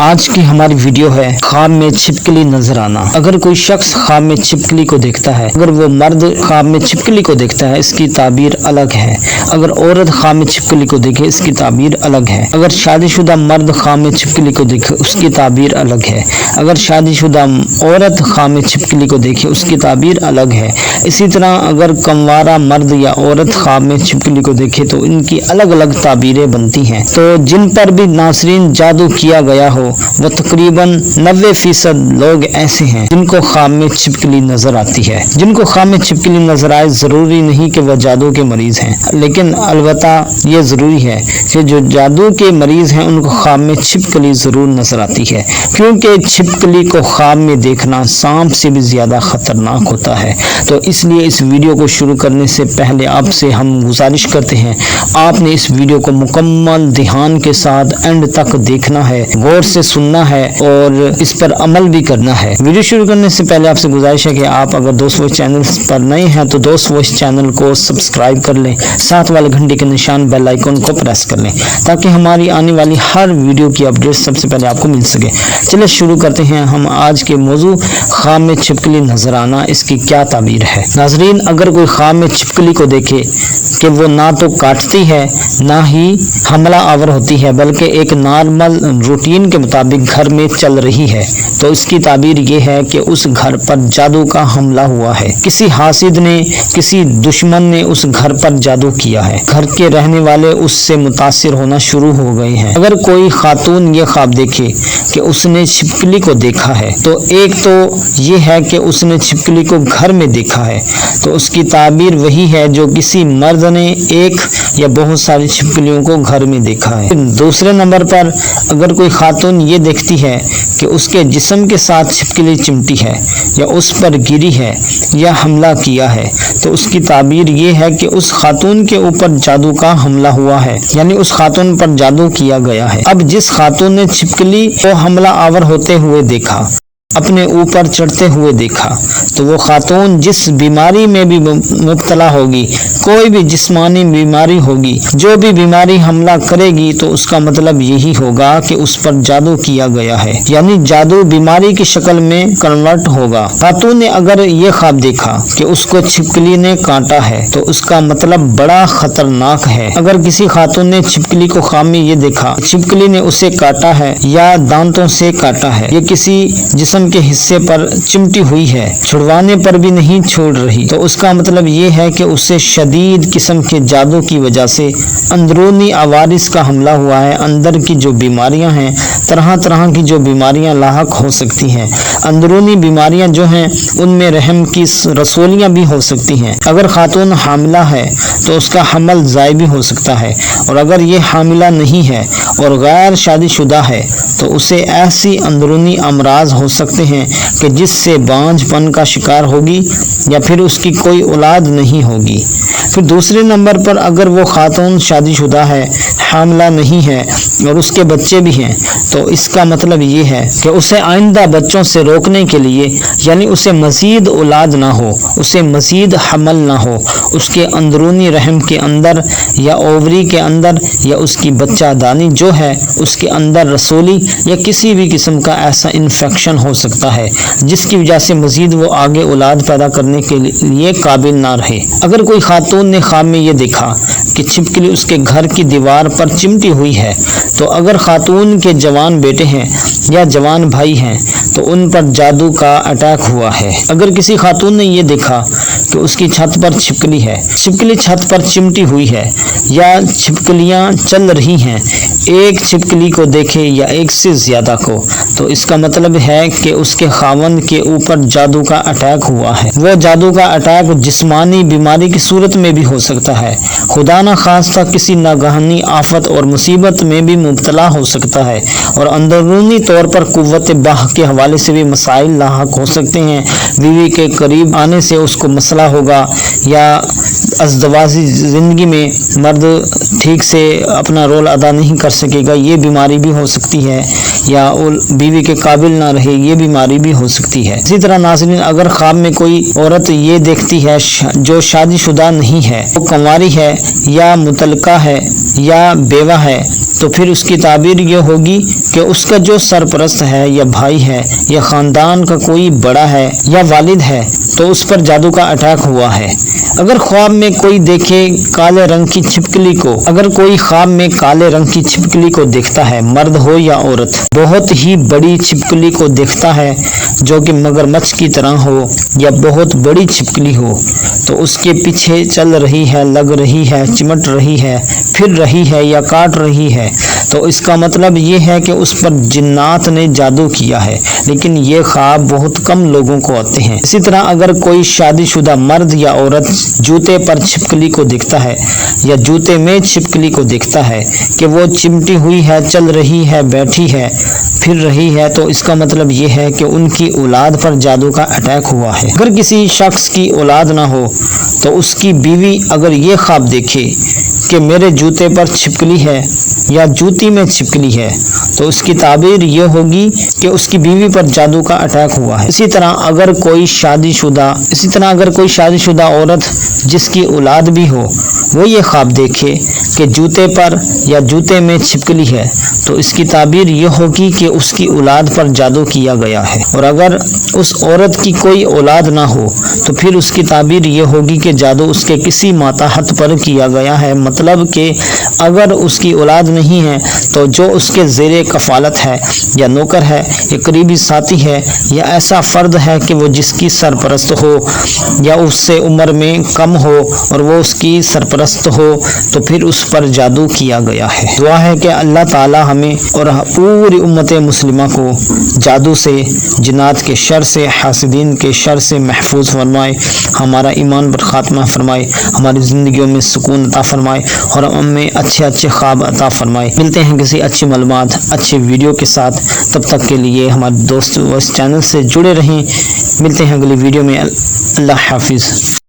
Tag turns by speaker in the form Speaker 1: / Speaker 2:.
Speaker 1: آج کی ہماری ویڈیو ہے خواب میں چھپکلی نظر آنا۔ اگر کوئی شخص خواب میں چھپکلی کو دیکھتا ہے، اگر وہ مرد خواب میں چھپکلی کو دیکھتا ہے، اس کی تعبیر الگ ہے۔ اگر عورت خواب میں چھپکلی کو دیکھے، اس کی تعبیر الگ ہے۔ اگر شادی شدہ مرد خواب میں چھپکلی کو دیکھے، اس کی تعبیر الگ ہے۔ اگر شادی شدہ عورت خواب میں چھپکلی کو دیکھے، اس کی تعبیر الگ ہے۔ اسی طرح اگر کنوارا مرد یا عورت خواب میں چھپکلی کو دیکھے تو ان کی الگ الگ تعبیریں بنتی ہیں۔ تو جن پر بھی ناظرین جادو کیا گیا ہو، وہ تقریباً 90% لوگ ایسے ہیں جن کو خواب میں چھپکلی نظر آتی ہے۔ جن کو خواب میں چھپکلی نظر آئے، ضروری نہیں کہ وہ جادو کے مریض ہیں، لیکن البتہ یہ ضروری ہے کہ جو جادو کے مریض ہیں ان کو خواب میں چھپکلی ضرور نظر آتی ہے، کیونکہ چھپکلی کو خواب میں دیکھنا سانپ سے بھی زیادہ خطرناک ہوتا ہے۔ تو اس لیے اس ویڈیو کو شروع کرنے سے پہلے آپ سے ہم گزارش کرتے ہیں، آپ نے اس ویڈیو کو مکمل دھیان کے ساتھ اینڈ تک دیکھنا ہے، غور سے سننا ہے اور اس پر عمل بھی کرنا ہے۔ ویڈیو شروع کرنے سے پہلے آپ سے گزارش ہے کہ آپ اگر دوست وائس چینل پر نئے ہیں تو دوست وائس چینل کو سبسکرائب کر لیں، ساتھ والے گھنٹے کے نشان بیل آئیکن کو پریس کر لیں تاکہ ہماری آنے والی ہر ویڈیو کی اپڈیٹ سب سے پہلے آپ کو مل سکے۔ چلے شروع کرتے ہیں ہم آج کے موضوع، خواب میں چھپکلی نظر آنا، اس کی کیا تعبیر ہے۔ ناظرین، اگر کوئی خواب میں چھپکلی کو دیکھے کہ وہ نہ تو کاٹتی ہے نہ ہی حملہ آور ہوتی ہے، بلکہ ایک نارمل روٹین کے مطابق گھر میں چل رہی ہے، تو اس کی تعبیر یہ ہے کہ اس گھر پر جادو کا حملہ ہوا ہے۔ کسی حاسد نے، کسی دشمن نے اس گھر پر جادو کیا ہے۔ گھر کے رہنے والے اس سے متاثر ہونا شروع ہو گئے ہیں۔ اگر کوئی خاتون یہ خواب دیکھے کہ اس نے چھپکلی کو دیکھا ہے، تو ایک تو یہ ہے کہ اس نے چھپکلی کو گھر میں دیکھا ہے، تو اس کی تعبیر وہی ہے جو کسی مرد نے ایک یا بہت ساری چھپکلیوں کو گھر میں دیکھا ہے۔ دوسرے نمبر پر اگر کوئی خاتون یہ دیکھتی ہے کہ اس کے جسم کے ساتھ چھپکلی چمٹی ہے یا اس پر گری ہے یا حملہ کیا ہے، تو اس کی تعبیر یہ ہے کہ اس خاتون کے اوپر جادو کا حملہ ہوا ہے، یعنی اس خاتون پر جادو کیا گیا ہے۔ اب جس خاتون نے چھپکلی کو حملہ آور ہوتے ہوئے دیکھا، اپنے اوپر چڑھتے ہوئے دیکھا، تو وہ خاتون جس بیماری میں بھی مبتلا ہوگی، کوئی بھی جسمانی بیماری ہوگی، جو بھی بیماری حملہ کرے گی، تو اس کا مطلب یہی ہوگا کہ اس پر جادو کیا گیا ہے، یعنی جادو بیماری کی شکل میں کنورٹ ہوگا۔ خاتون نے اگر یہ خواب دیکھا کہ اس کو چھپکلی نے کاٹا ہے، تو اس کا مطلب بڑا خطرناک ہے۔ اگر کسی خاتون نے چھپکلی کو خواب میں یہ دیکھا، چھپکلی نے اسے کاٹا ہے یا دانتوں سے کاٹا ہے، یہ کسی جسم کے حصے پر چمٹی ہوئی ہے، چھڑوانے پر بھی نہیں چھوڑ رہی، تو اس کا مطلب یہ ہے کہ اسے شدید قسم کے جادو کی وجہ سے اندرونی عوارض کا حملہ ہوا ہے۔ اندر کی جو بیماریاں ہیں، طرح طرح کی جو بیماریاں لاحق ہو سکتی ہیں، اندرونی بیماریاں جو ہیں ان میں رحم کی رسولیاں بھی ہو سکتی ہیں۔ اگر خاتون حاملہ ہے تو اس کا حمل ضائع بھی ہو سکتا ہے، اور اگر یہ حاملہ نہیں ہے اور غیر شادی شدہ ہے تو اسے ایسی اندرونی امراض ہو سکتے ہیں کہ جس سے بانجھ پن کا شکار ہوگی یا پھر اس کی کوئی اولاد نہیں ہوگی۔ پھر دوسرے نمبر پر اگر وہ خاتون شادی شدہ ہے، حاملہ نہیں ہے اور اس کے بچے بھی ہیں، تو اس کا مطلب یہ ہے کہ اسے آئندہ بچوں سے روکنے کے لیے، یعنی اسے مزید اولاد نہ ہو، اسے مزید حمل نہ ہو، اس کے اندرونی رحم کے اندر یا اووری کے اندر یا اس کی بچہ دانی جو ہے اس کے اندر رسولی یا کسی بھی قسم کا ایسا انفیکشن ہو سکتا ہے جس کی وجہ سے مزید وہ آگے اولاد پیدا کرنے کے لیے قابل نہ رہے۔ اگر کوئی خاتون نے خواب میں یہ دیکھا کہ چھپکلی اس کے گھر کی دیوار پر چمٹی ہوئی ہے، تو اگر خاتون کے جوان بیٹے ہیں یا جوان بھائی ہیں تو ان پر جادو کا اٹیک ہوا ہے۔ اگر کسی خاتون نے یہ دیکھا کہ اس کی چھت پر چھپکلی ہے، چھپکلی چھت پر چمٹی ہوئی ہے یا چھپکلیاں چل رہی ہیں، ایک چھپکلی کو دیکھے یا ایک سے زیادہ کو، تو اس کا مطلب ہے کہ اس کے خاوند کے اوپر جادو کا اٹیک ہوا ہے۔ وہ جادو کا اٹیک جسمانی بیماری کی صورت میں بھی ہو سکتا ہے، خدا نہ خواستہ کسی ناگہانی آفت اور مصیبت میں بھی مبتلا ہو سکتا ہے، اور اندرونی طور پر قوت باہ کے حوالے سے بھی مسائل لاحق ہو سکتے ہیں۔ بیوی کے قریب آنے سے اس کو مسئلہ ہوگا، یا ازدواجی زندگی میں مرد ٹھیک سے اپنا رول ادا نہیں کر سکے گا، یہ بیماری بھی ہو سکتی ہے، یا بیوی کے قابل نہ رہے، یہ بیماری بھی ہو سکتی ہے۔ اسی طرح ناظرین، اگر خواب میں کوئی عورت یہ دیکھتی ہے جو شادی شدہ نہیں ہے، وہ کنواری ہے یا مطلقہ ہے یا بیوہ ہے، تو پھر اس کی تعبیر یہ ہوگی کہ اس کا جو سرپرست ہے یا بھائی ہے یا خاندان کا کوئی بڑا ہے یا والد ہے تو اس پر جادو کا اٹیک ہوا ہے۔ اگر خواب میں کوئی دیکھے کالے رنگ کی چھپکلی کو، اگر کوئی خواب میں کالے رنگ کی چھپکلی کو دیکھتا ہے، مرد ہو یا عورت، بہت ہی بڑی چھپکلی کو دیکھتا ہے جو کہ مگرمچھ کی طرح ہو یا بہت بڑی چھپکلی ہو، تو اس کے پیچھے چل رہی ہے، لگ رہی ہے، چمٹ رہی ہے، پھر رہی ہے یا کاٹ رہی ہے، تو اس کا مطلب یہ ہے کہ اس پر جنات نے جادو کیا ہے۔ لیکن یہ خواب بہت کم لوگوں کو آتے ہیں۔ اسی طرح اگر کوئی شادی شدہ مرد یا عورت جوتے پر چھپکلی کو دیکھتا ہے یا جوتے میں چھپکلی کو دیکھتا ہے کہ وہ چمٹی ہوئی ہے، چل رہی ہے، بیٹھی ہے، پھر رہی ہے، تو اس کا مطلب یہ ہے کہ ان کی اولاد پر جادو کا اٹیک ہوا ہے۔ اگر کسی شخص کی اولاد نہ ہو تو اس کی بیوی اگر یہ خواب دیکھے کہ میرے جوتے پر چھپکلی ہے یا جوتی میں چھپکلی ہے تو اس کی تعبیر یہ ہوگی کہ اس کی بیوی پر جادو کا اٹیک ہوا ہے۔ اسی طرح اگر کوئی شادی شدہ عورت جس کی اولاد بھی ہو وہ یہ خواب دیکھے کہ جوتے پر یا جوتے میں چھپکلی ہے تو اس کی تعبیر یہ ہوگی کہ اس کی اولاد پر جادو کیا گیا ہے۔ اور اگر اس عورت کی کوئی اولاد نہ ہو تو پھر اس کی تعبیر یہ ہوگی کہ جادو اس کے کسی ماتحت پر کیا گیا ہے، مطلب کہ اگر اس کی اولاد نہیں ہے تو جو اس کے زیر کفالت ہے یا نوکر ہے یا قریبی ساتھی ہے یا ایسا فرد ہے کہ وہ جس کی سرپرست ہو یا اس سے عمر میں کم ہو اور وہ اس کی سرپرست ہو تو پھر اس پر جادو کیا گیا ہے۔ دعا ہے کہ اللہ تعالی ہمیں اور پوری امت مسلمہ کو جادو سے، جنات کے شر سے، حاسدین کے شر سے محفوظ فرمائے، ہمارا ایمان پر خاتمہ فرمائے، ہماری زندگیوں میں سکون عطا فرمائے اور ہمیں اچھے خواب عطا فرمائے۔ ملتے ہیں کسی اچھی معلومات، اچھے ویڈیو کے ساتھ، تب تک کے لیے ہمارے دوست اس چینل سے جڑے رہیں۔ ملتے ہیں اگلی ویڈیو میں، اللہ حافظ۔